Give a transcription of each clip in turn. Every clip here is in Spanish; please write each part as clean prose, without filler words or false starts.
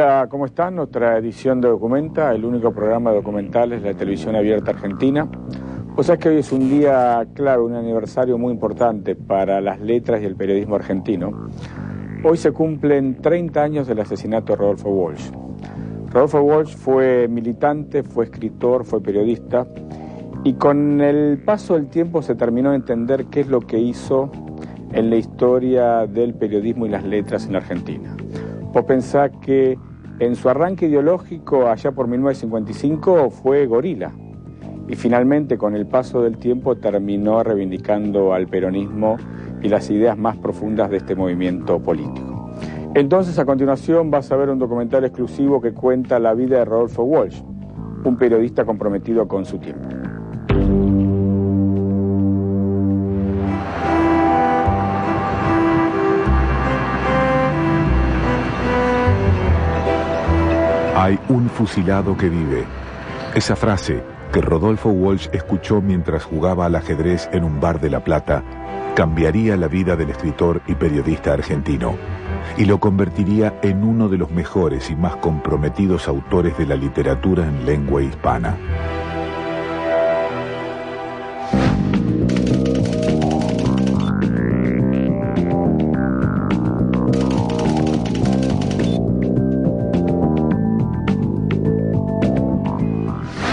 Hola, ¿cómo están? Nuestra edición de Documenta, el único programa de documentales de la televisión abierta argentina. O sea que hoy es un día, claro, un aniversario muy importante para las letras y el periodismo argentino. Hoy se cumplen 30 años del asesinato de Rodolfo Walsh. Rodolfo Walsh fue militante, fue escritor, fue periodista, y con el paso del tiempo se terminó de entender qué es lo que hizo en la historia del periodismo y las letras en la Argentina. Vos pensás que en su arranque ideológico, allá por 1955, fue gorila. Y finalmente, con el paso del tiempo, terminó reivindicando al peronismo y las ideas más profundas de este movimiento político. Entonces, a continuación, vas a ver un documental exclusivo que cuenta la vida de Rodolfo Walsh, un periodista comprometido con su tiempo. Hay un fusilado que vive. Esa frase que Rodolfo Walsh escuchó mientras jugaba al ajedrez en un bar de La Plata cambiaría la vida del escritor y periodista argentino y lo convertiría en uno de los mejores y más comprometidos autores de la literatura en lengua hispana.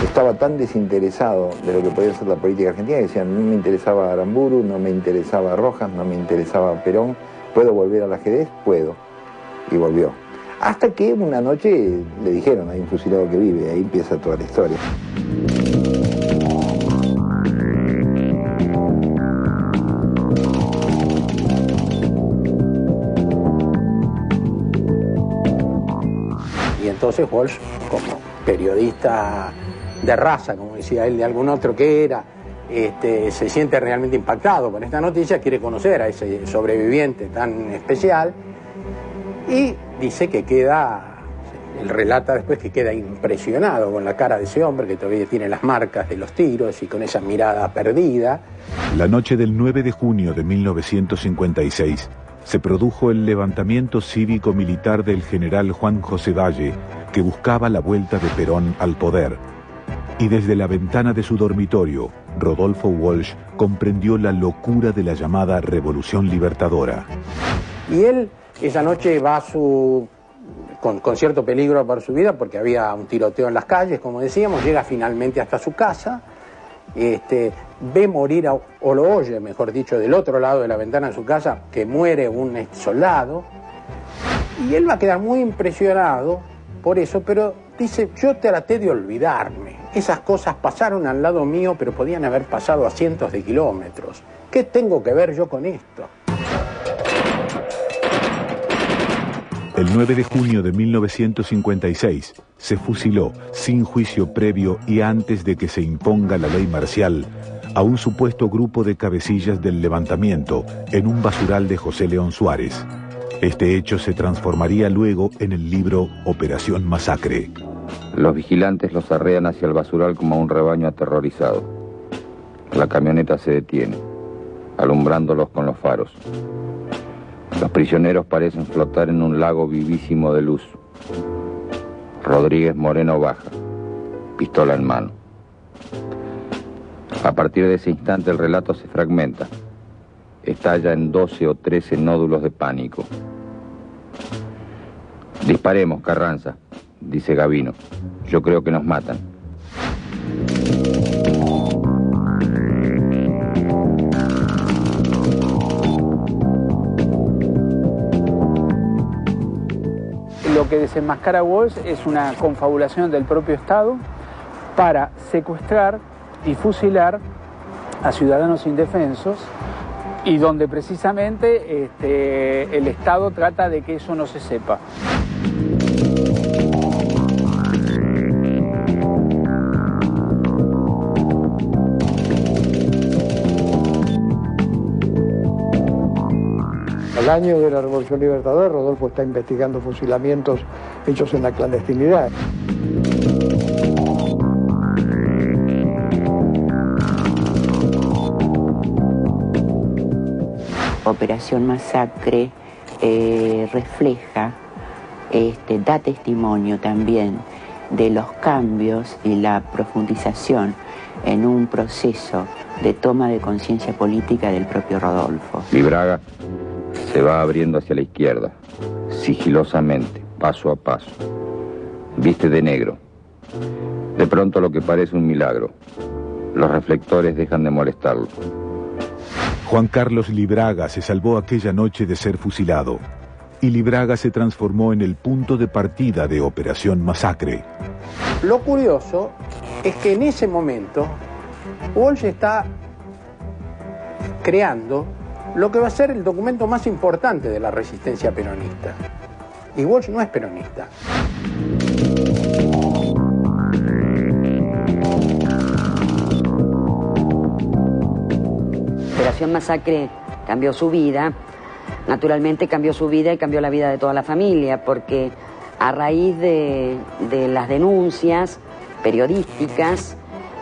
Estaba tan desinteresado de lo que podía ser la política argentina que decían, no me interesaba Aramburu, no me interesaba Rojas, no me interesaba Perón, ¿puedo volver al ajedrez? Puedo. Y volvió. Hasta que una noche le dijeron, hay un fusilado que vive, ahí empieza toda la historia. Y entonces Walsh, como periodista de raza, como decía él, de algún otro que era, se siente realmente impactado con esta noticia, quiere conocer a ese sobreviviente tan especial y dice que él relata después que queda impresionado con la cara de ese hombre que todavía tiene las marcas de los tiros y con esa mirada perdida. La noche del 9 de junio de 1956 se produjo el levantamiento cívico-militar del general Juan José Valle, que buscaba la vuelta de Perón al poder. Y desde la ventana de su dormitorio, Rodolfo Walsh comprendió la locura de la llamada Revolución Libertadora. Y él esa noche va con cierto peligro para su vida, porque había un tiroteo en las calles, como decíamos, llega finalmente hasta su casa, ve morir, o lo oye, mejor dicho, del otro lado de la ventana de su casa, que muere un soldado, y él va a quedar muy impresionado por eso, pero dice, yo traté de olvidarme. Esas cosas pasaron al lado mío, pero podían haber pasado a cientos de kilómetros. ¿Qué tengo que ver yo con esto? El 9 de junio de 1956 se fusiló, sin juicio previo y antes de que se imponga la ley marcial, a un supuesto grupo de cabecillas del levantamiento en un basural de José León Suárez. Este hecho se transformaría luego en el libro Operación Masacre. Los vigilantes los arrean hacia el basural como a un rebaño aterrorizado. La camioneta se detiene, alumbrándolos con los faros. Los prisioneros parecen flotar en un lago vivísimo de luz. Rodríguez Moreno baja, pistola en mano. A partir de ese instante el relato se fragmenta. Estalla en 12 o 13 nódulos de pánico. Disparemos, Carranza, dice Gavino. Yo creo que nos matan. Lo que desenmascara Walsh es una confabulación del propio Estado para secuestrar y fusilar a ciudadanos indefensos, y donde precisamente el Estado trata de que eso no se sepa. Al año de la Revolución Libertadora, Rodolfo está investigando fusilamientos hechos en la clandestinidad. Operación Masacre refleja da testimonio también de los cambios y la profundización en un proceso de toma de conciencia política del propio Rodolfo. Libraga se va abriendo hacia la izquierda, sigilosamente, paso a paso. Viste de negro. De pronto lo que parece un milagro. Los reflectores dejan de molestarlo. Juan Carlos Libraga se salvó aquella noche de ser fusilado, y Libraga se transformó en el punto de partida de Operación Masacre. Lo curioso es que en ese momento Walsh está creando lo que va a ser el documento más importante de la resistencia peronista. Y Walsh no es peronista. Operación Masacre cambió su vida, naturalmente cambió su vida y cambió la vida de toda la familia, porque a raíz de las denuncias periodísticas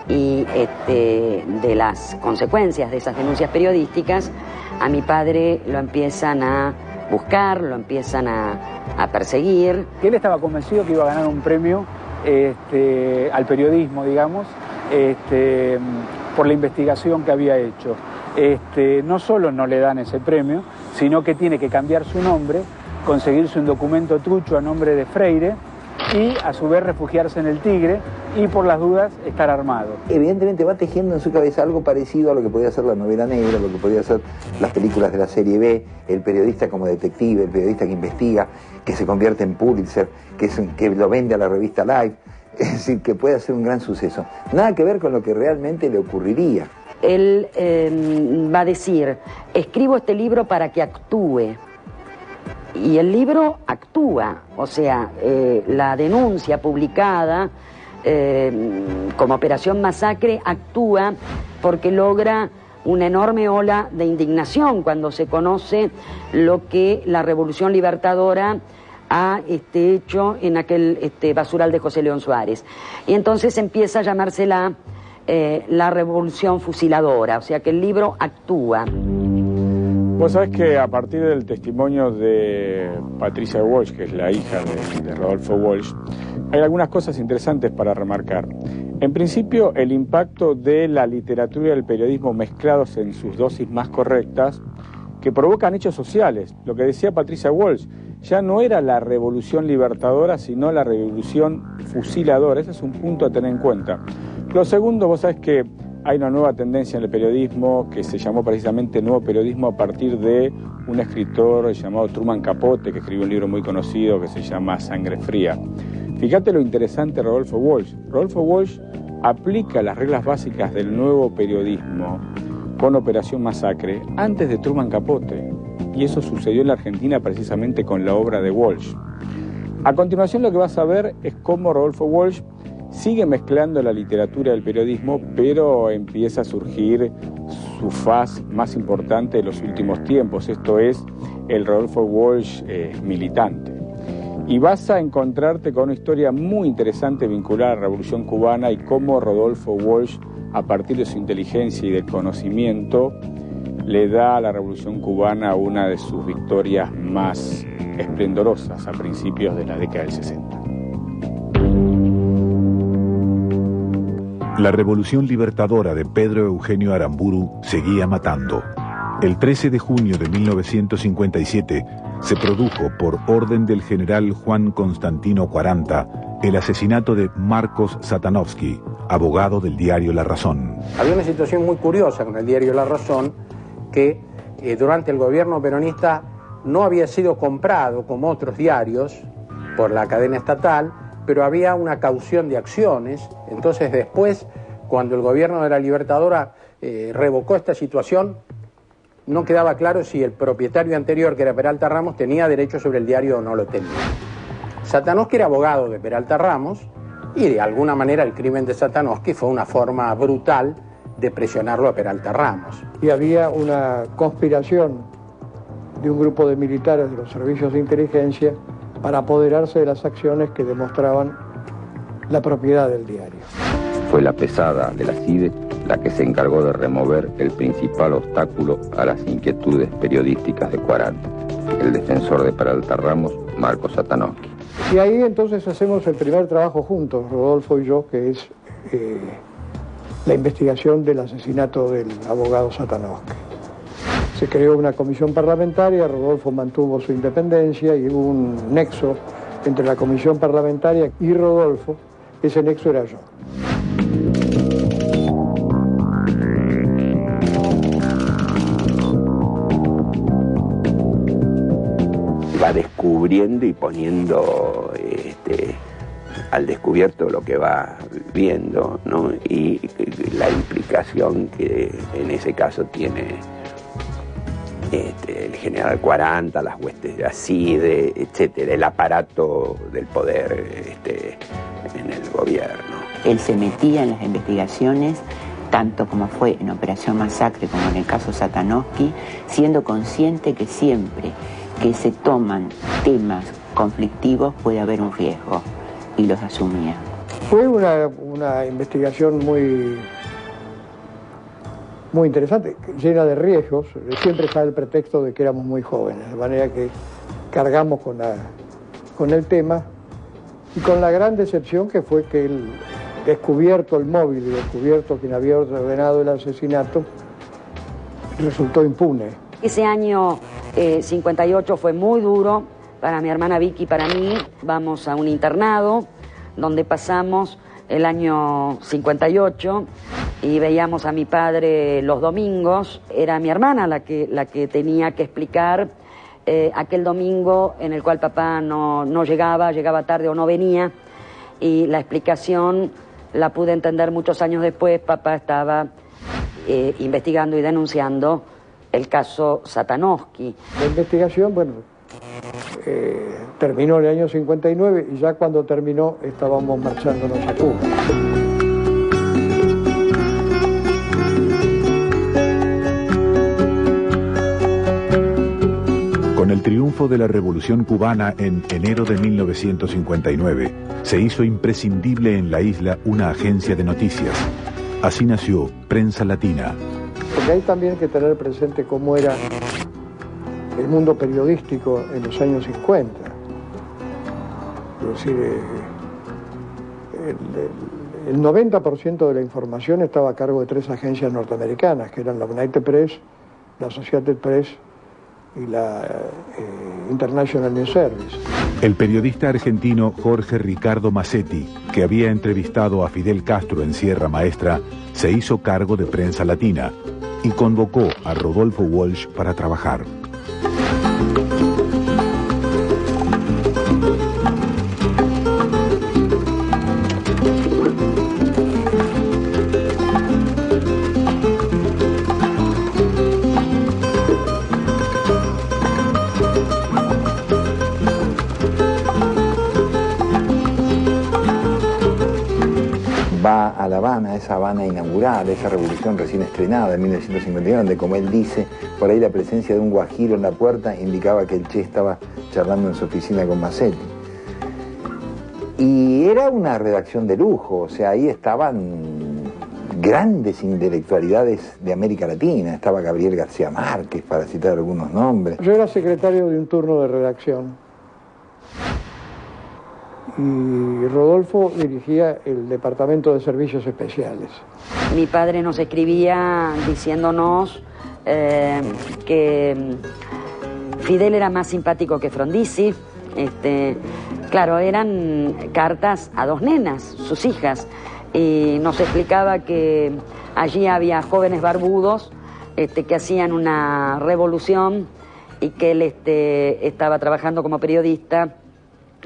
y de las consecuencias de esas denuncias periodísticas, a mi padre lo empiezan a buscar, lo empiezan a perseguir. Él estaba convencido que iba a ganar un premio al periodismo, digamos, por la investigación que había hecho. No solo no le dan ese premio, sino que tiene que cambiar su nombre, conseguirse un documento trucho a nombre de Freire y a su vez refugiarse en el Tigre y por las dudas estar armado. Evidentemente va tejiendo en su cabeza algo parecido a lo que podía ser la novela negra, lo que podía ser las películas de la serie B, el periodista como detective, el periodista que investiga, que se convierte en Pulitzer, que lo vende a la revista Life, es decir, que puede ser un gran suceso. Nada que ver con lo que realmente le ocurriría. Él va a decir, escribo este libro para que actúe. Y el libro actúa, o sea, la denuncia publicada como Operación Masacre actúa porque logra una enorme ola de indignación cuando se conoce lo que la Revolución Libertadora ha hecho en aquel basural de José León Suárez. Y entonces empieza a llamársela la Revolución Fusiladora, o sea que el libro actúa. Vos sabés que a partir del testimonio de Patricia Walsh, que es la hija de Rodolfo Walsh, hay algunas cosas interesantes para remarcar. En principio, el impacto de la literatura y el periodismo mezclados en sus dosis más correctas, que provocan hechos sociales. Lo que decía Patricia Walsh, ya no era la revolución libertadora, sino la revolución fusiladora. Ese es un punto a tener en cuenta. Lo segundo, vos sabés que hay una nueva tendencia en el periodismo que se llamó precisamente nuevo periodismo a partir de un escritor llamado Truman Capote, que escribió un libro muy conocido que se llama Sangre Fría. Fíjate lo interesante de Rodolfo Walsh. Rodolfo Walsh aplica las reglas básicas del nuevo periodismo con Operación Masacre antes de Truman Capote. Y eso sucedió en la Argentina precisamente con la obra de Walsh. A continuación lo que vas a ver es cómo Rodolfo Walsh sigue mezclando la literatura y el periodismo, pero empieza a surgir su faz más importante de los últimos tiempos, esto es el Rodolfo Walsh militante. Y vas a encontrarte con una historia muy interesante vinculada a la Revolución Cubana y cómo Rodolfo Walsh, a partir de su inteligencia y del conocimiento, le da a la Revolución Cubana una de sus victorias más esplendorosas a principios de la década del 60. La revolución libertadora de Pedro Eugenio Aramburu seguía matando. El 13 de junio de 1957 se produjo, por orden del general Juan Constantino Quaranta, el asesinato de Marcos Satanovsky, abogado del diario La Razón. Había una situación muy curiosa con el diario La Razón, que durante el gobierno peronista no había sido comprado como otros diarios por la cadena estatal, pero había una caución de acciones. Entonces después, cuando el gobierno de la Libertadora revocó esta situación, no quedaba claro si el propietario anterior, que era Peralta Ramos, tenía derecho sobre el diario o no lo tenía. Satanovsky era abogado de Peralta Ramos y de alguna manera el crimen de Satanovsky fue una forma brutal de presionarlo a Peralta Ramos. Y había una conspiración de un grupo de militares de los servicios de inteligencia para apoderarse de las acciones que demostraban la propiedad del diario. Fue la pesada de la CIDE la que se encargó de remover el principal obstáculo a las inquietudes periodísticas de Quaranta, el defensor de Peralta Ramos, Marcos Satanovsky. Y ahí entonces hacemos el primer trabajo juntos, Rodolfo y yo, que es la investigación del asesinato del abogado Satanovsky. Se creó una comisión parlamentaria, Rodolfo mantuvo su independencia y hubo un nexo entre la comisión parlamentaria y Rodolfo. Ese nexo era yo. Va descubriendo y poniendo al descubierto lo que va viendo, ¿no? Y la implicación que en ese caso tiene el general 40, las huestes de Aside, etcétera, el aparato del poder en el gobierno. Él se metía en las investigaciones, tanto como fue en Operación Masacre como en el caso Satanovsky, siendo consciente que siempre que se toman temas conflictivos puede haber un riesgo, y los asumía. Fue una investigación muy interesante, llena de riesgos. Siempre está el pretexto de que éramos muy jóvenes, de manera que cargamos con el tema, y con la gran decepción que fue que el descubierto el móvil y descubierto quien había ordenado el asesinato resultó impune. Ese año 58 fue muy duro para mi hermana Vicky y para mí. Vamos a un internado donde pasamos el año 58 y veíamos a mi padre los domingos. Era mi hermana la que tenía que explicar aquel domingo en el cual papá no llegaba tarde o no venía, y la explicación la pude entender muchos años después. Papá estaba investigando y denunciando el caso Satanovsky. La investigación, terminó en el año 59 y ya cuando terminó estábamos marchándonos a Cuba. Con el triunfo de la Revolución Cubana en enero de 1959, se hizo imprescindible en la isla una agencia de noticias. Así nació Prensa Latina. Porque hay también que tener presente cómo era el mundo periodístico en los años 50. Es decir, el 90% de la información estaba a cargo de 3 agencias norteamericanas, que eran la United Press, la Associated Press y la International News Service. El periodista argentino Jorge Ricardo Massetti, que había entrevistado a Fidel Castro en Sierra Maestra, se hizo cargo de Prensa Latina y convocó a Rodolfo Walsh para trabajar. Va a La Habana, esa Habana inaugural, esa revolución recién estrenada en 1951, donde, como él dice, por ahí la presencia de un guajiro en la puerta indicaba que el Che estaba charlando en su oficina con Massetti. Y era una redacción de lujo, o sea, ahí estaban grandes intelectualidades de América Latina, estaba Gabriel García Márquez, para citar algunos nombres. Yo era secretario de un turno de redacción y Rodolfo dirigía el Departamento de Servicios Especiales. Mi padre nos escribía diciéndonos que Fidel era más simpático que Frondizi. Claro, eran cartas a 2 nenas, sus hijas, y nos explicaba que allí había jóvenes barbudos que hacían una revolución y que él estaba trabajando como periodista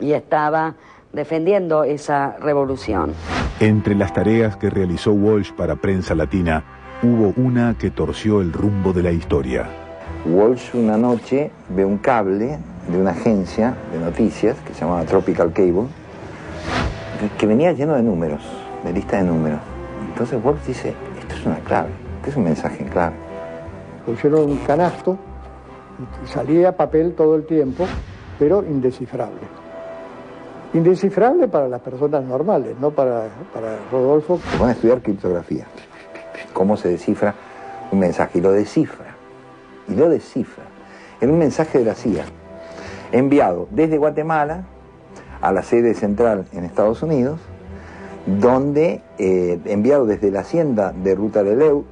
y estaba defendiendo esa revolución. Entre las tareas que realizó Walsh para Prensa Latina, hubo una que torció el rumbo de la historia. Walsh una noche ve un cable de una agencia de noticias que se llamaba Tropical Cable, que venía lleno de números, de lista de números. Entonces Walsh dice, esto es una clave, esto es un mensaje en clave. Pusieron un canasto y salía papel todo el tiempo, pero indescifrable. Indescifrable para las personas normales, no para Rodolfo. Se van a estudiar criptografía, cómo se descifra un mensaje, y lo descifra. Era un mensaje de la CIA, enviado desde Guatemala a la sede central en Estados Unidos, donde, enviado desde la hacienda de Ruta de Leu,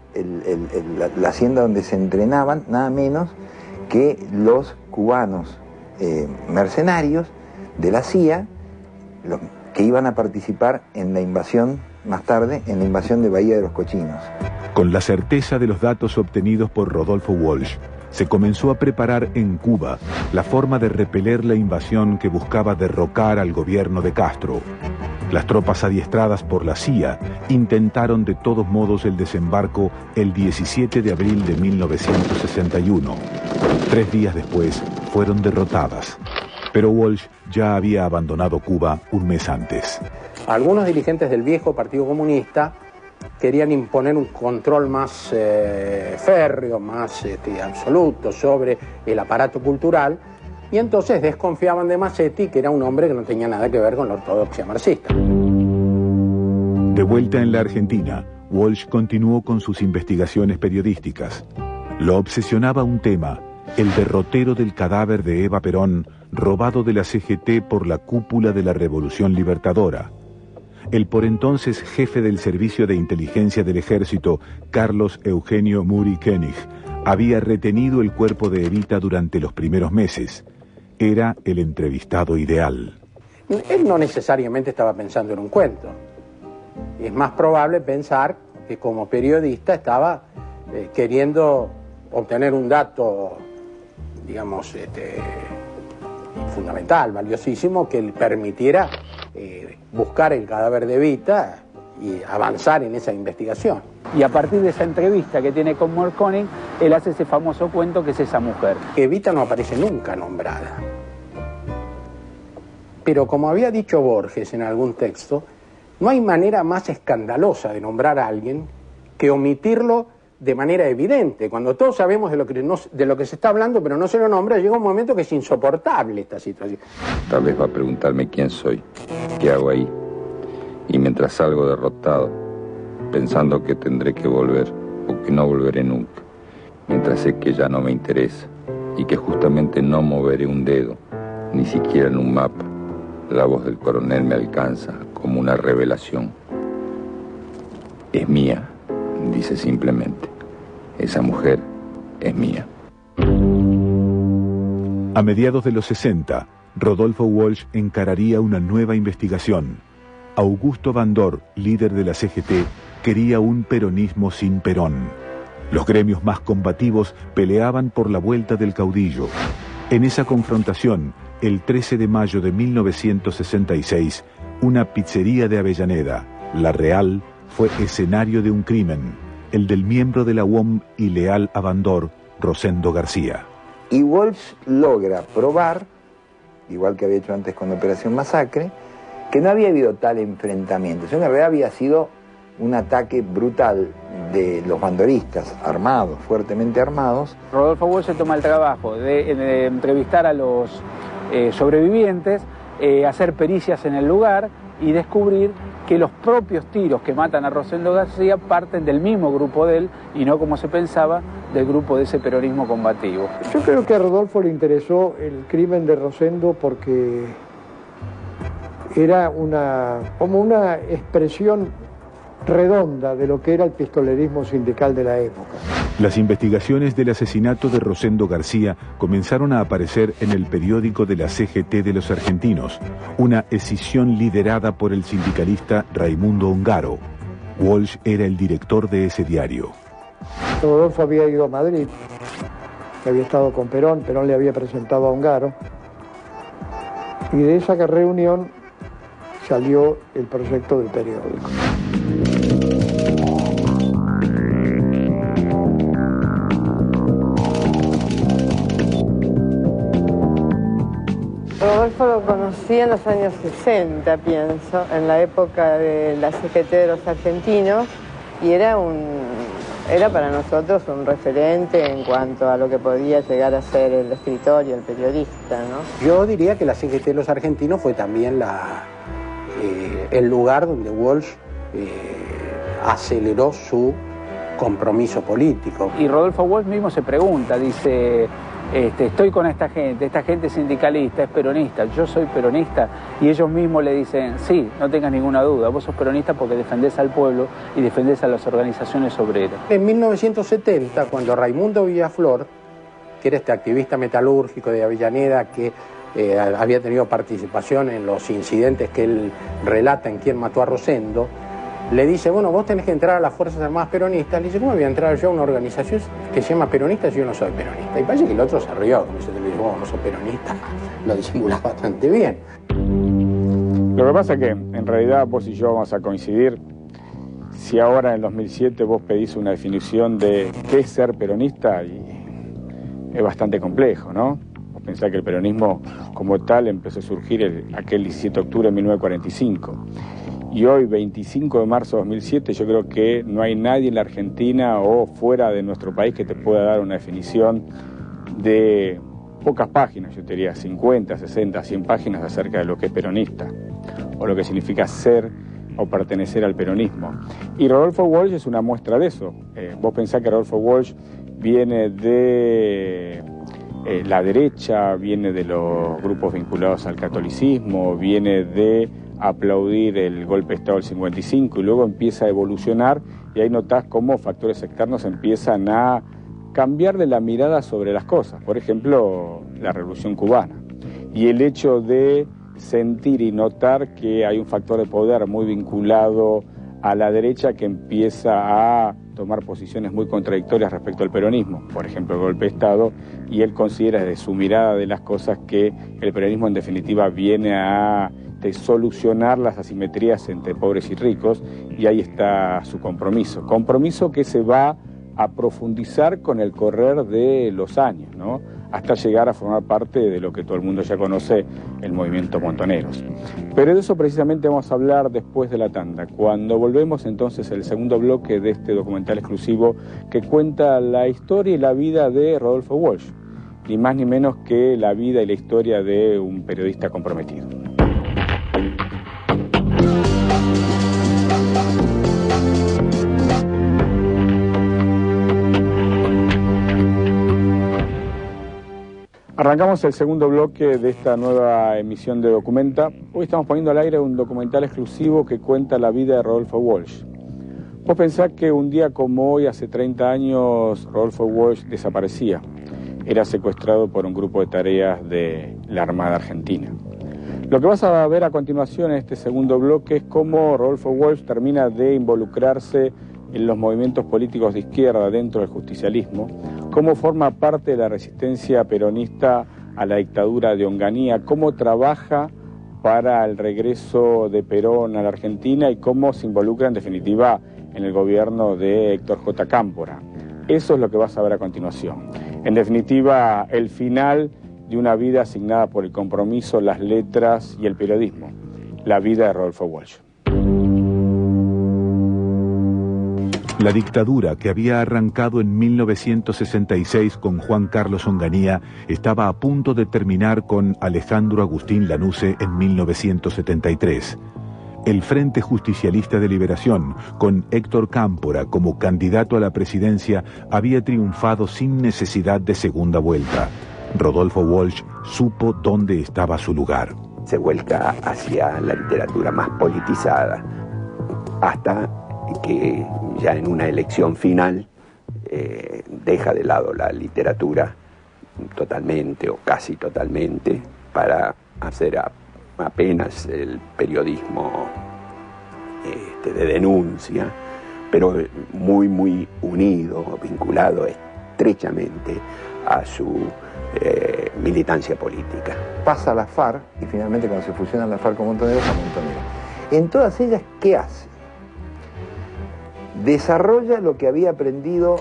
la hacienda donde se entrenaban nada menos que los cubanos mercenarios de la CIA, que iban a participar en la invasión, más tarde, en la invasión de Bahía de los Cochinos. Con la certeza de los datos obtenidos por Rodolfo Walsh, se comenzó a preparar en Cuba la forma de repeler la invasión que buscaba derrocar al gobierno de Castro. Las tropas adiestradas por la CIA intentaron de todos modos el desembarco el 17 de abril de 1961. 3 días después fueron derrotadas, pero Walsh ya había abandonado Cuba un mes antes. Algunos dirigentes del viejo Partido Comunista querían imponer un control más férreo, más absoluto sobre el aparato cultural, y entonces desconfiaban de Massetti, que era un hombre que no tenía nada que ver con la ortodoxia marxista. De vuelta en la Argentina, Walsh continuó con sus investigaciones periodísticas. Lo obsesionaba un tema: el derrotero del cadáver de Eva Perón, robado de la CGT por la cúpula de la Revolución Libertadora. El por entonces jefe del Servicio de Inteligencia del Ejército, Carlos Eugenio Muri Koenig, había retenido el cuerpo de Evita durante los primeros meses. Era el entrevistado ideal. Él no necesariamente estaba pensando en un cuento. Es más probable pensar que como periodista estaba queriendo obtener un dato, digamos, fundamental, valiosísimo, que le permitiera buscar el cadáver de Evita y avanzar en esa investigación. Y a partir de esa entrevista que tiene con Morconi, él hace ese famoso cuento que es esa mujer. Evita no aparece nunca nombrada. Pero como había dicho Borges en algún texto, no hay manera más escandalosa de nombrar a alguien que omitirlo de manera evidente. Cuando todos sabemos de lo que se está hablando, pero no se lo nombra, llega un momento que es insoportable esta situación. Tal vez va a preguntarme quién soy, qué hago ahí. Y mientras salgo derrotado, pensando que tendré que volver o que no volveré nunca, mientras sé que ya no me interesa y que justamente no moveré un dedo, ni siquiera en un mapa, la voz del coronel me alcanza como una revelación. Es mía, dice simplemente. Esa mujer es mía. A mediados de los 60, Rodolfo Walsh encararía una nueva investigación. Augusto Bandor, líder de la CGT, quería un peronismo sin Perón. Los gremios más combativos peleaban por la vuelta del caudillo. En esa confrontación, el 13 de mayo de 1966, una pizzería de Avellaneda, La Real, fue escenario de un crimen, el del miembro de la UOM y leal a Bandor, Rosendo García. Y Walsh logra probar, igual que había hecho antes con la Operación Masacre, que no había habido tal enfrentamiento. En realidad había sido un ataque brutal de los bandoristas, armados, fuertemente armados. Rodolfo Walsh se toma el trabajo de entrevistar a los sobrevivientes, hacer pericias en el lugar y descubrir que los propios tiros que matan a Rosendo García parten del mismo grupo de él y no, como se pensaba, del grupo de ese peronismo combativo. Yo creo que a Rodolfo le interesó el crimen de Rosendo porque era como una expresión redonda de lo que era el pistolerismo sindical de la época. Las investigaciones del asesinato de Rosendo García comenzaron a aparecer en el periódico de la CGT de los argentinos, una escisión liderada por el sindicalista Raimundo Ongaro. Walsh era el director de ese diario. Rodolfo había ido a Madrid, que había estado con Perón, Perón le había presentado a Ongaro, y de esa reunión salió el proyecto del periódico. Rodolfo lo conocí en los años 60, pienso, en la época de la CGT de los argentinos, y era para nosotros un referente en cuanto a lo que podía llegar a ser el escritor y el periodista, ¿no? Yo diría que la CGT de los argentinos fue también el lugar donde Walsh aceleró su compromiso político. Y Rodolfo Walsh mismo se pregunta, dice, estoy con esta gente sindicalista, es peronista, yo soy peronista, y ellos mismos le dicen, sí, no tengas ninguna duda, vos sos peronista porque defendés al pueblo y defendés a las organizaciones obreras. En 1970, cuando Raimundo Villaflor, que era este activista metalúrgico de Avellaneda, que había tenido participación en los incidentes que él relata en Quién mató a Rosendo, le dice, bueno, vos tenés que entrar a las Fuerzas Armadas Peronistas. Le dice, ¿cómo voy a entrar yo a una organización que se llama peronista si yo no soy peronista? Y parece que el otro se rió, como dice, le dice, vos no sos peronista, lo disimulás bastante bien. Lo que pasa es que en realidad vos y yo vamos a coincidir. Si ahora en el 2007 vos pedís una definición de qué es ser peronista, y es bastante complejo, ¿no? Vos pensás que el peronismo como tal empezó a surgir aquel 17 de octubre de 1945. Y hoy, 25 de marzo de 2007, yo creo que no hay nadie en la Argentina o fuera de nuestro país que te pueda dar una definición de pocas páginas, yo te diría 50, 60, 100 páginas acerca de lo que es peronista o lo que significa ser o pertenecer al peronismo. Y Rodolfo Walsh es una muestra de eso. Vos pensás que Rodolfo Walsh viene de la derecha, viene de los grupos vinculados al catolicismo, viene de aplaudir el golpe de Estado del 55 y luego empieza a evolucionar, y ahí notás cómo factores externos empiezan a cambiarle la mirada sobre las cosas. Por ejemplo, la Revolución Cubana y el hecho de sentir y notar que hay un factor de poder muy vinculado a la derecha que empieza a tomar posiciones muy contradictorias respecto al peronismo, por ejemplo el golpe de Estado, y él considera desde su mirada de las cosas que el peronismo en definitiva viene a solucionar las asimetrías entre pobres y ricos, y ahí está su compromiso que se va a profundizar con el correr de los años, ¿no? Hasta llegar a formar parte de lo que todo el mundo ya conoce, el movimiento Montoneros. Pero de eso precisamente vamos a hablar después de la tanda, cuando volvemos entonces el segundo bloque de este documental exclusivo que cuenta la historia y la vida de Rodolfo Walsh, ni más ni menos que la vida y la historia de un periodista comprometido. Arrancamos el segundo bloque de esta nueva emisión de Documenta. Hoy estamos poniendo al aire un documental exclusivo que cuenta la vida de Rodolfo Walsh. Vos pensás que un día como hoy, hace 30 años, Rodolfo Walsh desaparecía. Era secuestrado por un grupo de tareas de la Armada Argentina. Lo que vas a ver a continuación en este segundo bloque es cómo Rodolfo Walsh termina de involucrarse en los movimientos políticos de izquierda dentro del justicialismo, cómo forma parte de la resistencia peronista a la dictadura de Onganía, cómo trabaja para el regreso de Perón a la Argentina y cómo se involucra en definitiva en el gobierno de Héctor J. Cámpora. Eso es lo que vas a ver a continuación. En definitiva, el final de una vida asignada por el compromiso, las letras y el periodismo. La vida de Rodolfo Walsh. La dictadura que había arrancado en 1966 con Juan Carlos Onganía estaba a punto de terminar con Alejandro Agustín Lanusse en 1973. El Frente Justicialista de Liberación, con Héctor Cámpora como candidato a la presidencia, había triunfado sin necesidad de segunda vuelta. Rodolfo Walsh supo dónde estaba su lugar. Se vuelca hacia la literatura más politizada, hasta que ya en una elección final deja de lado la literatura totalmente o casi totalmente para hacer apenas el periodismo de denuncia, pero muy muy unido, vinculado estrechamente a su militancia política. Pasa a la FARC y finalmente cuando se fusionan la FARC con Montoneros, a Montoneros. En todas ellas, ¿qué hace? Desarrolla lo que había aprendido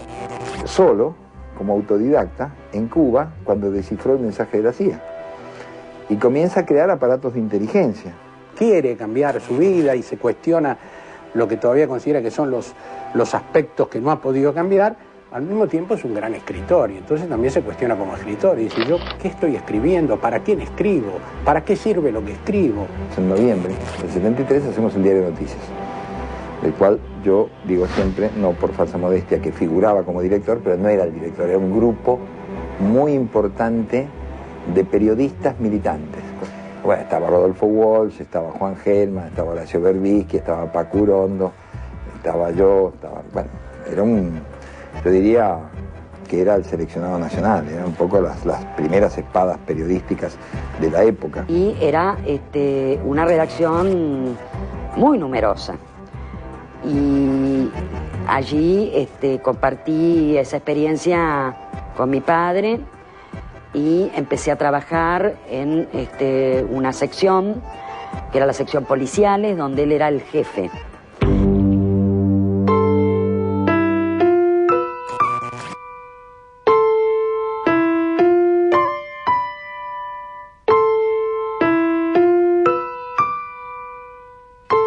solo, como autodidacta, en Cuba, cuando descifró el mensaje de la CIA. Y comienza a crear aparatos de inteligencia. Quiere cambiar su vida y se cuestiona lo que todavía considera que son los aspectos que no ha podido cambiar. Al mismo tiempo es un gran escritor y entonces también se cuestiona como escritor y dice, ¿yo qué estoy escribiendo? ¿Para quién escribo? ¿Para qué sirve lo que escribo? En noviembre del 73 hacemos el Diario de Noticias, del cual yo digo siempre, no por falsa modestia, que figuraba como director, pero no era el director, era un grupo muy importante de periodistas militantes. Bueno, estaba Rodolfo Walsh, estaba Juan Gelman, estaba Horacio Berbisky, estaba Paco Urondo, estaba yo, bueno, era yo diría que era el seleccionado nacional, eran un poco las primeras espadas periodísticas de la época. Y era una redacción muy numerosa. Y allí compartí esa experiencia con mi padre y empecé a trabajar en una sección, que era la sección policiales, donde él era el jefe.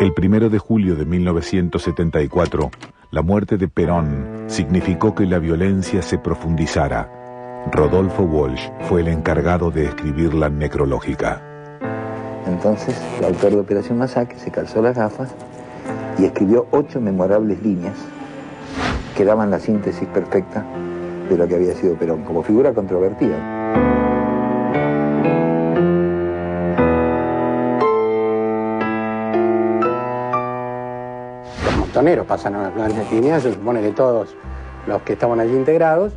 El 1 de julio de 1974, la muerte de Perón significó que la violencia se profundizara. Rodolfo Walsh fue el encargado de escribir la necrológica. Entonces, el autor de Operación Masacre se calzó las gafas y escribió 8 memorables líneas que daban la síntesis perfecta de lo que había sido Perón, como figura controvertida. Los montoneros pasan a la clandestinidad, se supone que todos los que estaban allí integrados,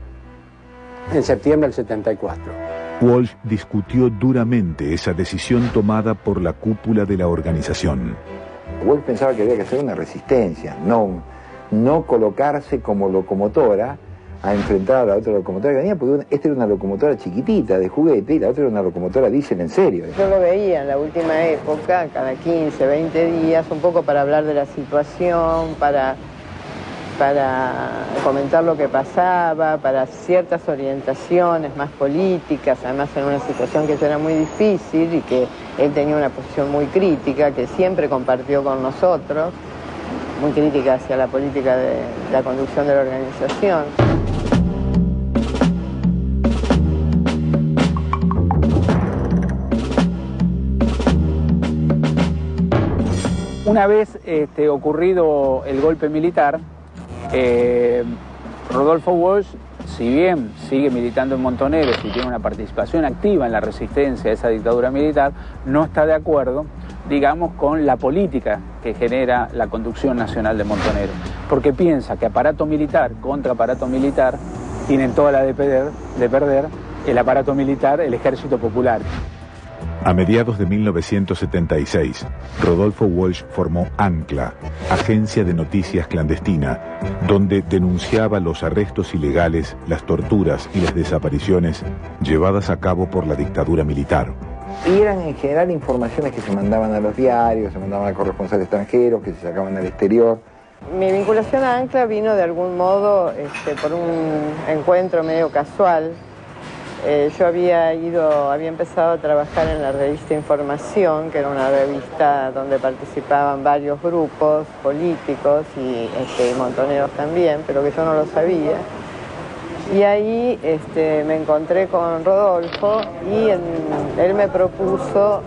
en septiembre del 74. Walsh discutió duramente esa decisión tomada por la cúpula de la organización. Walsh pensaba que había que hacer una resistencia, no colocarse como locomotora a enfrentar a la otra locomotora que venía, porque esta era una locomotora chiquitita, de juguete, y la otra era una locomotora diésel en serio. Yo lo veía en la última época, cada 15, 20 días, un poco para hablar de la situación, para comentar lo que pasaba, para ciertas orientaciones más políticas, además en una situación que ya era muy difícil y que él tenía una posición muy crítica, que siempre compartió con nosotros, muy crítica hacia la política de la conducción de la organización. Una vez ocurrido el golpe militar, Rodolfo Walsh, si bien sigue militando en Montoneros y tiene una participación activa en la resistencia a esa dictadura militar, no está de acuerdo, digamos, con la política que genera la conducción nacional de Montoneros, porque piensa que aparato militar contra aparato militar tienen toda la de perder el aparato militar, el Ejército Popular. A mediados de 1976, Rodolfo Walsh formó ANCLA, Agencia de Noticias Clandestina, donde denunciaba los arrestos ilegales, las torturas y las desapariciones llevadas a cabo por la dictadura militar. Y eran en general informaciones que se mandaban a los diarios, se mandaban a corresponsales extranjeros, que se sacaban al exterior. Mi vinculación a ANCLA vino de algún modo por un encuentro medio casual. Yo había empezado a trabajar en la revista Información, que era una revista donde participaban varios grupos políticos y montoneros también, pero que yo no lo sabía. Y ahí me encontré con Rodolfo y él me propuso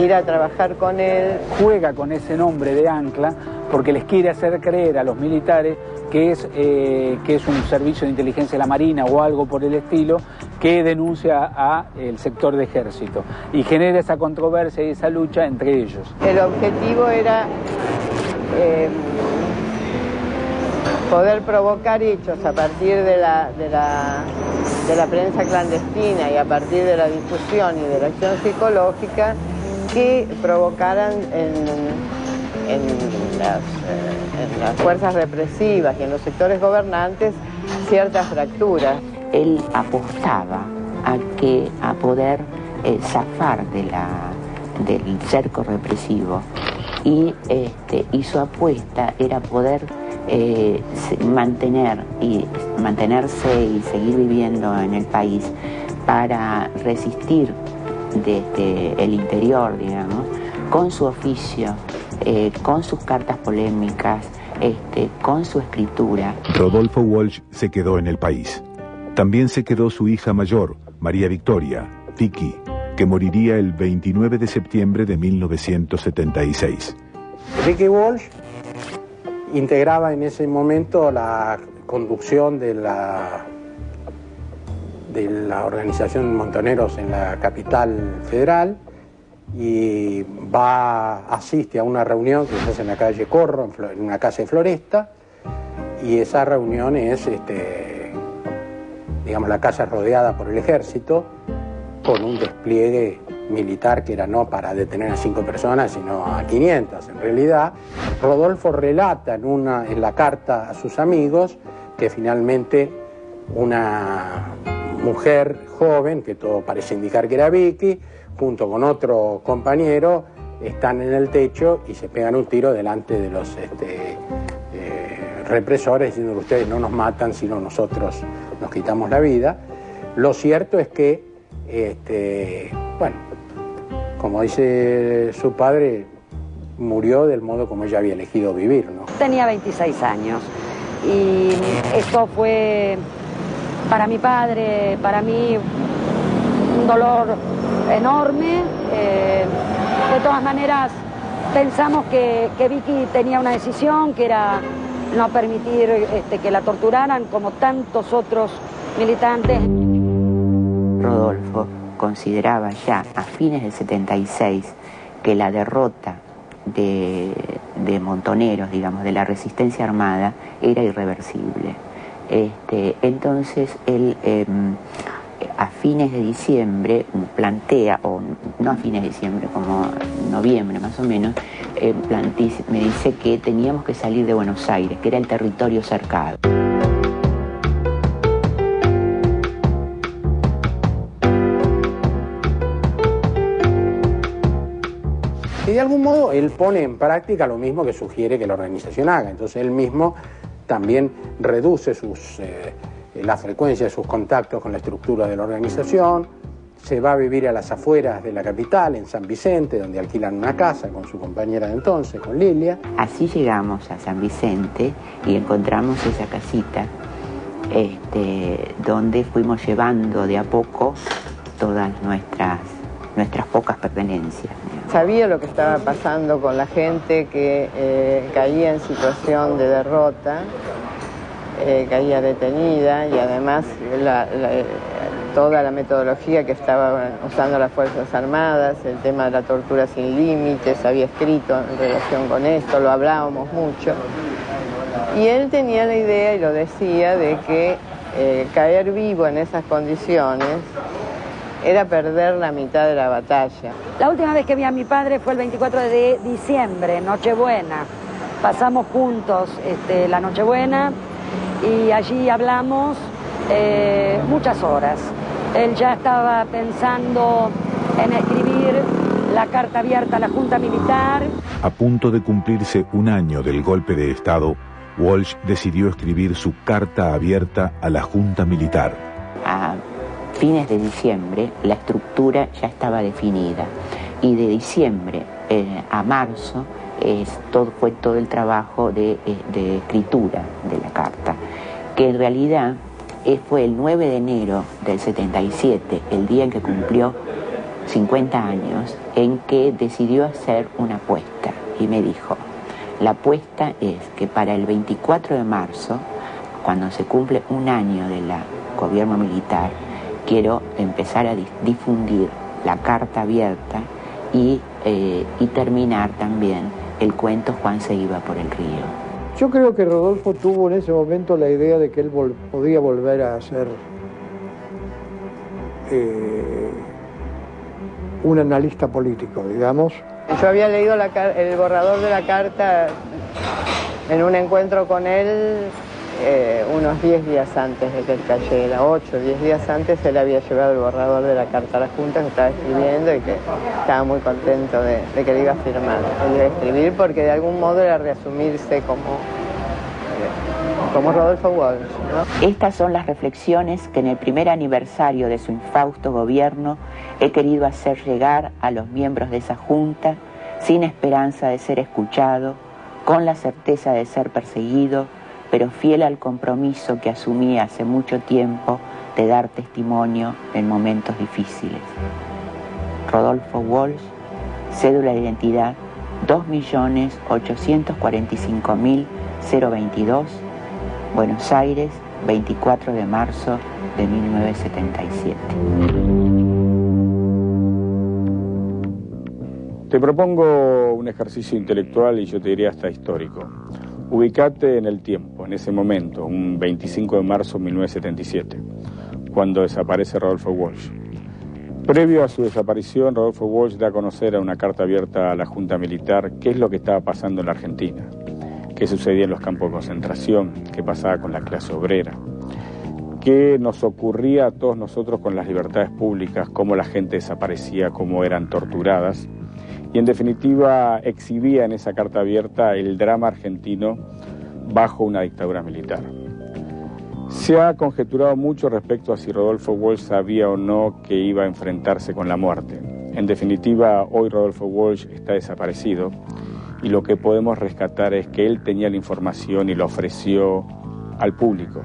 ir a trabajar con él. Juega con ese nombre de ANCLA porque les quiere hacer creer a los militares que es un servicio de inteligencia de la Marina o algo por el estilo que denuncia al sector de ejército y genera esa controversia y esa lucha entre ellos. El objetivo era poder provocar hechos a partir de la prensa clandestina y a partir de la difusión y de la acción psicológica que provocaran en las fuerzas represivas y en los sectores gobernantes ciertas fracturas. Él apostaba a poder zafar del cerco represivo y su apuesta era poder mantenerse y seguir viviendo en el país para resistir desde el interior, digamos, con su oficio, con sus cartas polémicas, con su escritura. Rodolfo Walsh se quedó en el país. También se quedó su hija mayor, María Victoria, Tiki, que moriría el 29 de septiembre de 1976. Ricky Walsh integraba en ese momento la conducción de de la organización Montoneros en la capital federal y asiste a una reunión que se hace en la calle Corro, en una casa de Floresta, y esa reunión es, digamos, la casa rodeada por el ejército con un despliegue militar que era no para detener a 5 personas, sino a 500. En realidad, Rodolfo relata en la carta a sus amigos que finalmente una mujer joven, que todo parece indicar que era Vicky, junto con otro compañero, están en el techo y se pegan un tiro delante de los represores, diciendo que ustedes no nos matan, sino nosotros nos quitamos la vida. Lo cierto es que, bueno, como dice su padre, murió del modo como ella había elegido vivir, ¿no? Tenía 26 años y esto fue para mi padre, para mí, un dolor enorme. De todas maneras, pensamos que Vicky tenía una decisión, que era no permitir que la torturaran como tantos otros militantes. Rodolfo consideraba ya a fines del 76 que la derrota de Montoneros, digamos, de la resistencia armada, era irreversible. Entonces él a fines de diciembre plantea, o no a fines de diciembre, como noviembre más o menos, me dice que teníamos que salir de Buenos Aires, que era el territorio cercado. Y de algún modo él pone en práctica lo mismo que sugiere que la organización haga. Entonces él mismo también reduce la frecuencia de sus contactos con la estructura de la organización, se va a vivir a las afueras de la capital, en San Vicente, donde alquilan una casa con su compañera de entonces, con Lilia. Así llegamos a San Vicente y encontramos esa casita donde fuimos llevando de a poco todas nuestras pocas pertenencias. Sabía lo que estaba pasando con la gente que caía en situación de derrota, caía detenida, y además toda la metodología que estaban usando las Fuerzas Armadas, el tema de la tortura sin límites, había escrito en relación con esto, lo hablábamos mucho. Y él tenía la idea, y lo decía, de que caer vivo en esas condiciones era perder la mitad de la batalla. La última vez que vi a mi padre fue el 24 de diciembre, Nochebuena. Pasamos juntos la Nochebuena y allí hablamos muchas horas. Él ya estaba pensando en escribir la carta abierta a la Junta Militar. A punto de cumplirse un año del golpe de Estado, Walsh decidió escribir su carta abierta a la Junta Militar. A fines de diciembre la estructura ya estaba definida y de diciembre a marzo fue todo el trabajo de escritura de la carta, que en realidad fue el 9 de enero del 77, el día en que cumplió 50 años, en que decidió hacer una apuesta y me dijo: la apuesta es que para el 24 de marzo, cuando se cumple un año del gobierno militar, quiero empezar a difundir la carta abierta y terminar también el cuento Juan se iba por el río. Yo creo que Rodolfo tuvo en ese momento la idea de que él podía volver a ser un analista político, digamos. Yo había leído el borrador de la carta en un encuentro con él unos 10 días antes de que él cayera, 8 o 10 días antes. Él había llevado el borrador de la carta a la Junta que estaba escribiendo y que estaba muy contento de que le iba a firmar. Él iba a escribir porque de algún modo era reasumirse como Rodolfo Walsh, ¿no? Estas son las reflexiones que en el primer aniversario de su infausto gobierno he querido hacer llegar a los miembros de esa Junta, sin esperanza de ser escuchado, con la certeza de ser perseguido, pero fiel al compromiso que asumí hace mucho tiempo de dar testimonio en momentos difíciles. Rodolfo Walsh, cédula de identidad 2.845.022, Buenos Aires, 24 de marzo de 1977. Te propongo un ejercicio intelectual y yo te diría hasta histórico. Ubicate en el tiempo, en ese momento, un 25 de marzo de 1977, cuando desaparece Rodolfo Walsh. Previo a su desaparición, Rodolfo Walsh da a conocer a una carta abierta a la Junta Militar qué es lo que estaba pasando en la Argentina, qué sucedía en los campos de concentración, qué pasaba con la clase obrera, qué nos ocurría a todos nosotros con las libertades públicas, cómo la gente desaparecía, cómo eran torturadas. Y en definitiva exhibía en esa carta abierta el drama argentino bajo una dictadura militar. Se ha conjeturado mucho respecto a si Rodolfo Walsh sabía o no que iba a enfrentarse con la muerte. En definitiva, hoy Rodolfo Walsh está desaparecido y lo que podemos rescatar es que él tenía la información y la ofreció al público,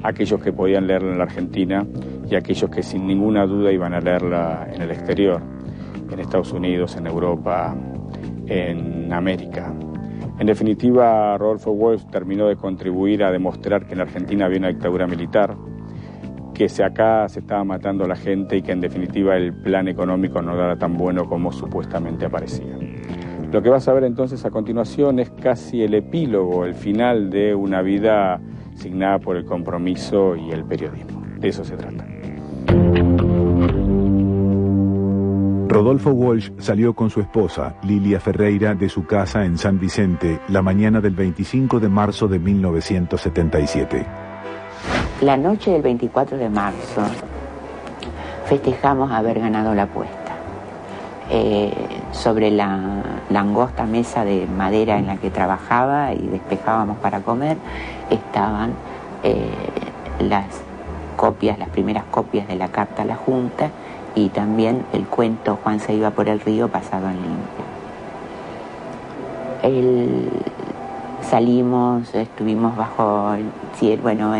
aquellos que podían leerla en la Argentina y aquellos que sin ninguna duda iban a leerla en el exterior, en Estados Unidos, en Europa, en América. En definitiva, Rodolfo Walsh terminó de contribuir a demostrar que en Argentina había una dictadura militar, que acá se estaba matando a la gente y que en definitiva el plan económico no era tan bueno como supuestamente aparecía. Lo que vas a ver entonces a continuación es casi el epílogo, el final de una vida signada por el compromiso y el periodismo. De eso se trata. Rodolfo Walsh salió con su esposa, Lilia Ferreira, de su casa en San Vicente la mañana del 25 de marzo de 1977. La noche del 24 de marzo festejamos haber ganado la apuesta. Sobre la angosta mesa de madera en la que trabajaba y despejábamos para comer, estaban las primeras copias de la carta a la Junta y también el cuento Juan se iba por el río pasado en limpio. Salimos, estuvimos bajo el cielo, bueno,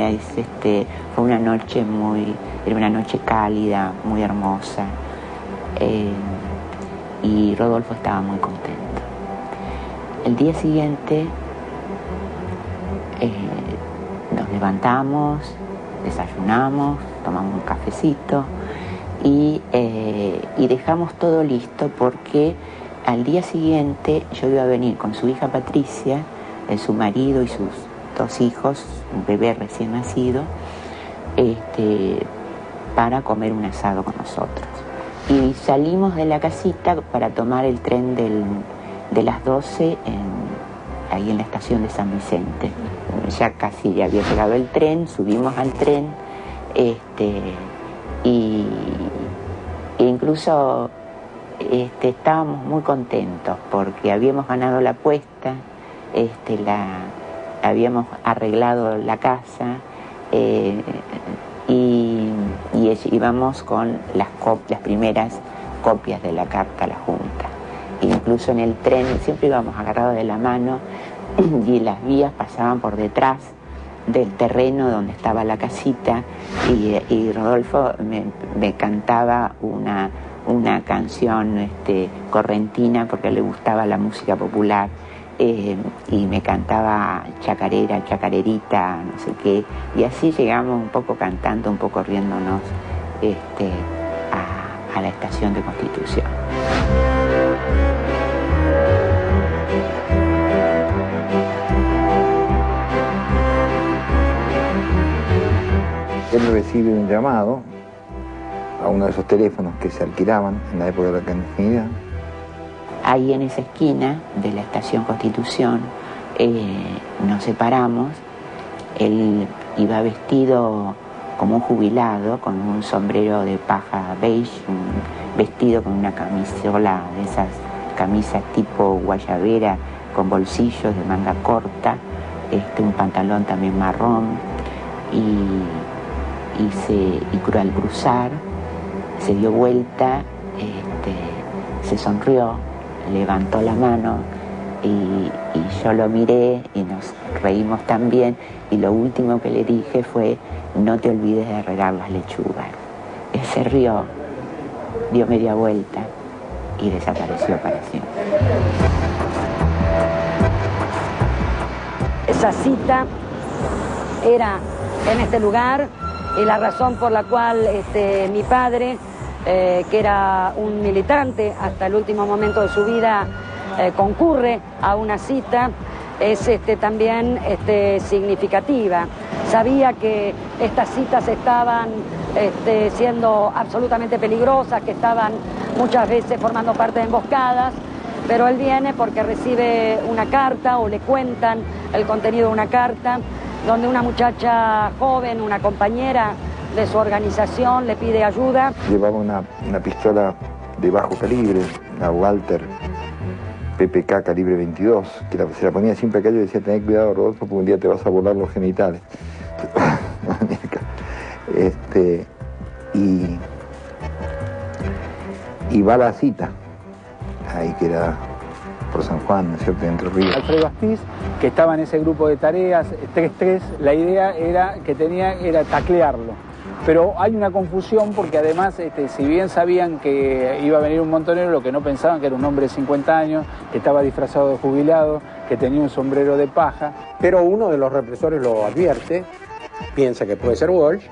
fue una noche era una noche cálida, muy hermosa, y Rodolfo estaba muy contento. El día siguiente nos levantamos, desayunamos, tomamos un cafecito y dejamos todo listo porque al día siguiente yo iba a venir con su hija Patricia, su marido y sus 2 hijos, un bebé recién nacido, para comer un asado con nosotros. Y salimos de la casita para tomar el tren de las 12 ahí en la estación de San Vicente. Ya casi ya había llegado el tren, subimos al tren, y incluso estábamos muy contentos porque habíamos ganado la apuesta, habíamos arreglado la casa, y íbamos con las primeras copias de la carta a la Junta. Incluso en el tren siempre íbamos agarrados de la mano y las vías pasaban por detrás del terreno donde estaba la casita y Rodolfo me cantaba una canción correntina porque le gustaba la música popular, y me cantaba chacarera, chacarerita, no sé qué, y así llegamos un poco cantando, un poco riéndonos a la estación de Constitución. Él recibe un llamado a uno de esos teléfonos que se alquilaban en la época de la clandestinidad. Ahí en esa esquina de la estación Constitución nos separamos. Él iba vestido como un jubilado, con un sombrero de paja beige, vestido con una camisola de esas camisas tipo guayabera con bolsillos de manga corta, un pantalón también marrón, y al cruzar se dio vuelta, se sonrió, levantó la mano y yo lo miré y nos reímos también, y lo último que le dije fue: no te olvides de regar las lechugas. Él se rió, dio media vuelta y desapareció para siempre. Esa cita era en este lugar y la razón por la cual mi padre, que era un militante hasta el último momento de su vida, concurre a una cita, es también significativa. Sabía que estas citas estaban siendo absolutamente peligrosas, que estaban muchas veces formando parte de emboscadas, pero él viene porque recibe una carta o le cuentan el contenido de una carta donde una muchacha joven, una compañera de su organización, le pide ayuda. Llevaba una pistola de bajo calibre, una Walter PPK calibre 22, que se la ponía siempre acá. Yo decía, tened cuidado, Rodolfo, porque un día te vas a volar los genitales. Y va a la cita, ahí que era por San Juan, ¿no es cierto?, Entre Ríos. Alfredo Astiz, que estaba en ese grupo de tareas, 3-3, la idea era taclearlo. Pero hay una confusión porque además, si bien sabían que iba a venir un montonero, lo que no pensaban que era un hombre de 50 años, que estaba disfrazado de jubilado, que tenía un sombrero de paja. Pero uno de los represores lo advierte, piensa que puede ser Walsh,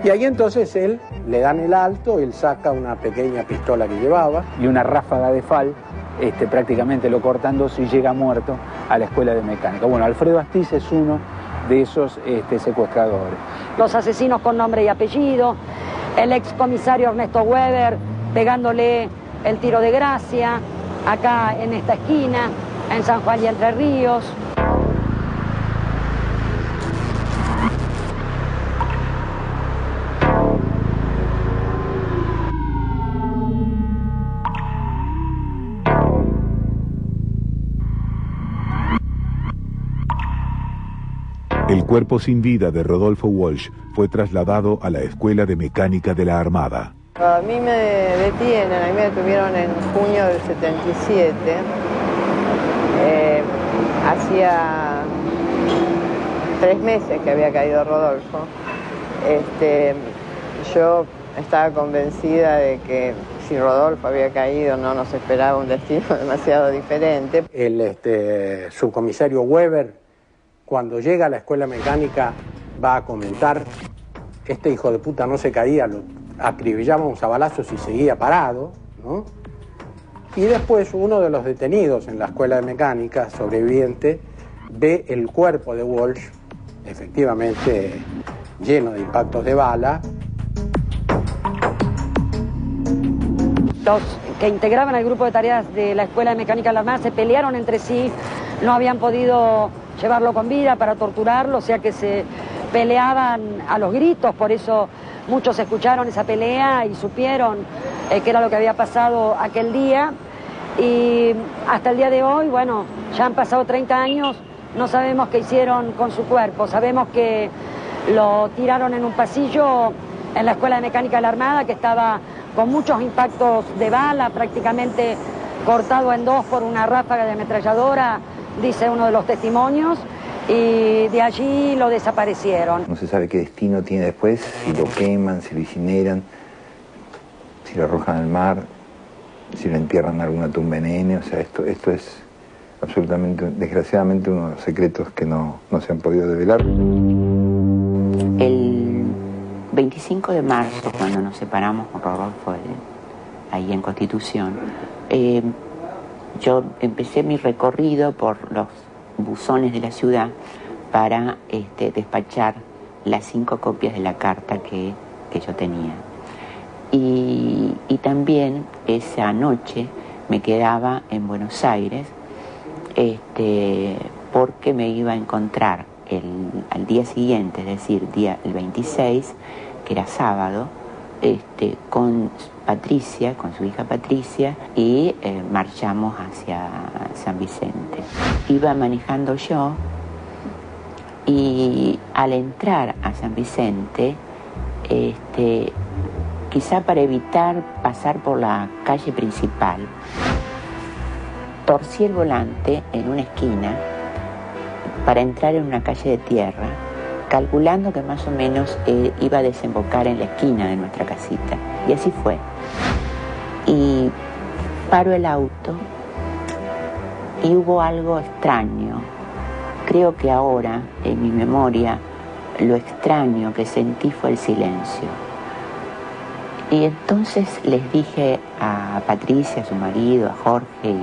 y ahí entonces él le dan el alto, él saca una pequeña pistola que llevaba. Y una ráfaga de fal, prácticamente lo cortan dos y llega muerto a la escuela de mecánica. Bueno, Alfredo Astiz es uno de esos secuestradores. Los asesinos con nombre y apellido, el excomisario Ernesto Weber pegándole el tiro de gracia, acá en esta esquina, en San Juan y Entre Ríos. El cuerpo sin vida de Rodolfo Walsh fue trasladado a la Escuela de Mecánica de la Armada. A mí me detienen, a mí me detuvieron en junio del 77. Hacía 3 meses que había caído Rodolfo. Yo estaba convencida de que si Rodolfo había caído no nos esperaba un destino demasiado diferente. El subcomisario Weber, cuando llega a la escuela mecánica, va a comentar: este hijo de puta no se caía, lo acribillábamos a balazos y seguía parado, ¿no? Y después uno de los detenidos en la escuela de mecánica, sobreviviente, ve el cuerpo de Walsh, efectivamente lleno de impactos de bala. Los que integraban el grupo de tareas de la Escuela de Mecánica de la Armada se pelearon entre sí, no habían podido llevarlo con vida para torturarlo, o sea que se peleaban a los gritos, por eso muchos escucharon esa pelea y supieron qué era lo que había pasado aquel día. Y hasta el día de hoy, bueno, ya han pasado 30 años, no sabemos qué hicieron con su cuerpo. Sabemos que lo tiraron en un pasillo en la Escuela de Mecánica de la Armada, que estaba con muchos impactos de bala, prácticamente cortado en dos por una ráfaga de ametralladora, dice uno de los testimonios, y de allí lo desaparecieron. No se sabe qué destino tiene después, si lo queman, si lo incineran, si lo arrojan al mar, si lo entierran en alguna tumba en N. O sea, esto es absolutamente, desgraciadamente, uno de los secretos que no se han podido develar. El 25 de marzo, cuando nos separamos con Rodolfo ahí en Constitución, yo empecé mi recorrido por los buzones de la ciudad para despachar las 5 copias de la carta que yo tenía. Y también esa noche me quedaba en Buenos Aires porque me iba a encontrar al día siguiente, es decir, el 26, que era sábado, con Patricia, con su hija Patricia, y marchamos hacia San Vicente. Iba manejando yo y al entrar a San Vicente, quizá para evitar pasar por la calle principal, torcí el volante en una esquina para entrar en una calle de tierra, calculando que más o menos iba a desembocar en la esquina de nuestra casita. Y así fue. Y paro el auto y hubo algo extraño. Creo que ahora, en mi memoria, lo extraño que sentí fue el silencio. Y entonces les dije a Patricia, a su marido, a Jorge,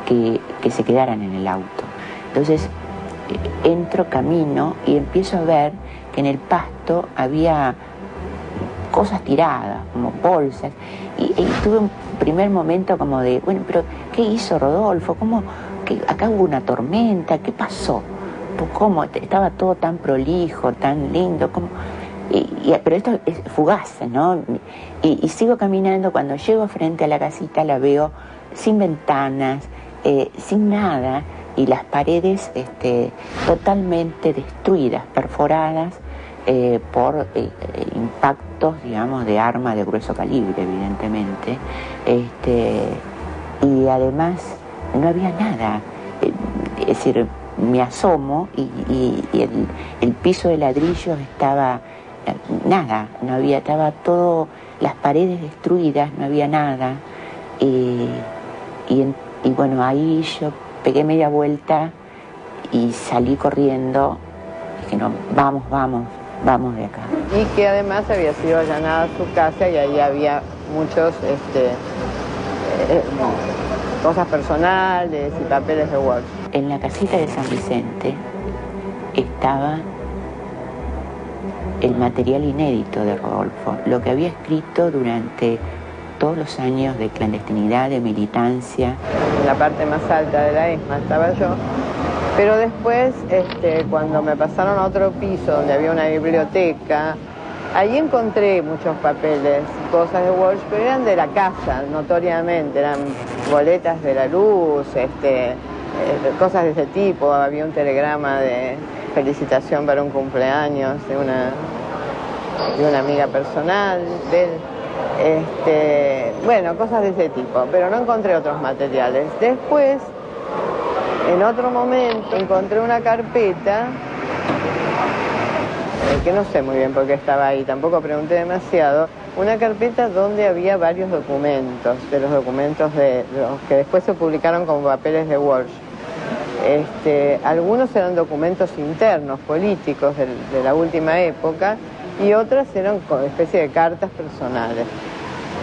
que se quedaran en el auto. Entonces entro, camino y empiezo a ver que en el pasto había cosas tiradas, como bolsas, y tuve un primer momento como de, bueno, pero ¿qué hizo Rodolfo? ¿Cómo que acá hubo una tormenta? ¿Qué pasó? ¿Cómo? Estaba todo tan prolijo, tan lindo, ¿cómo? Pero esto es fugaz, ¿no? Y sigo caminando, cuando llego frente a la casita la veo sin ventanas, sin nada, y las paredes totalmente destruidas, perforadas por impactos, digamos, de arma de grueso calibre, evidentemente, y además no había nada, es decir, me asomo y el piso de ladrillos estaba nada, no había, estaba todo, las paredes destruidas, no había nada, y bueno, ahí yo pegué media vuelta y salí corriendo. Dije, no, vamos de acá. Y que además había sido allanada su casa y ahí había muchos cosas personales y papeles de Walsh. En la casita de San Vicente estaba el material inédito de Rodolfo, lo que había escrito durante todos los años de clandestinidad, de militancia. En la parte más alta de la ESMA estaba yo, pero después, cuando me pasaron a otro piso donde había una biblioteca, ahí encontré muchos papeles, cosas de Walsh, pero eran de la casa, notoriamente, eran boletas de la luz, cosas de ese tipo. Había un telegrama de felicitación para un cumpleaños de una amiga personal de él. Bueno, cosas de ese tipo, pero no encontré otros materiales. Después, en otro momento, encontré una carpeta que no sé muy bien por qué estaba ahí, tampoco pregunté demasiado, una carpeta donde había varios documentos, de los documentos de los que después se publicaron como papeles de Walsh. Algunos eran documentos internos, políticos de la última época, y otras eran como especie de cartas personales.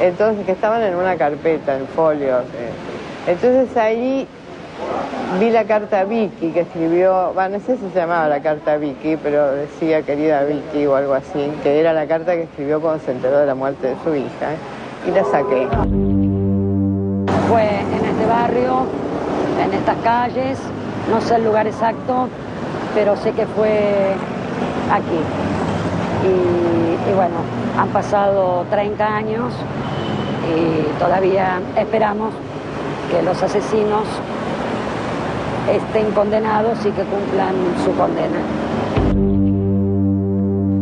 Entonces, que estaban en una carpeta, en folios. Entonces ahí vi la carta a Vicky que escribió, no sé si se llamaba la carta a Vicky, pero decía querida Vicky o algo así, que era la carta que escribió cuando se enteró de la muerte de su hija, y la saqué. Fue en este barrio, en estas calles, no sé el lugar exacto, pero sé que fue aquí. Y bueno, han pasado 30 años y todavía esperamos que los asesinos estén condenados y que cumplan su condena.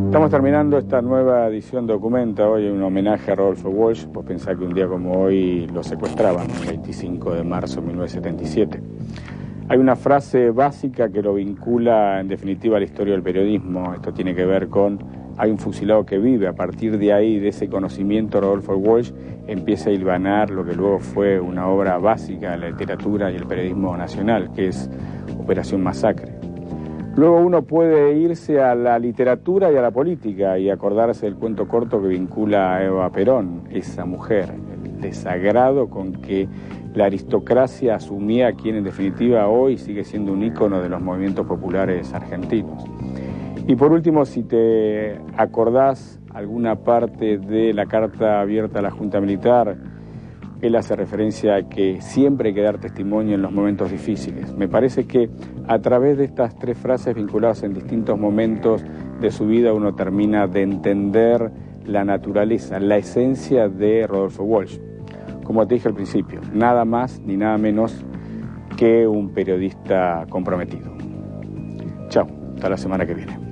Estamos terminando esta nueva edición de Documenta, hoy un homenaje a Rodolfo Walsh, por pensar que un día como hoy lo secuestraban, el 25 de marzo de 1977. Hay una frase básica que lo vincula en definitiva a la historia del periodismo. Esto tiene que ver con, hay un fusilado que vive. A partir de ahí, de ese conocimiento, Rodolfo Walsh empieza a hilvanar lo que luego fue una obra básica de la literatura y el periodismo nacional, que es Operación Masacre. Luego uno puede irse a la literatura y a la política y acordarse del cuento corto que vincula a Eva Perón, esa mujer, el desagrado con que la aristocracia asumía a quien en definitiva hoy sigue siendo un ícono de los movimientos populares argentinos. Y por último, si te acordás alguna parte de la carta abierta a la Junta Militar, él hace referencia a que siempre hay que dar testimonio en los momentos difíciles. Me parece que a través de estas tres frases vinculadas en distintos momentos de su vida uno termina de entender la naturaleza, la esencia de Rodolfo Walsh. Como te dije al principio, nada más ni nada menos que un periodista comprometido. Chao, hasta la semana que viene.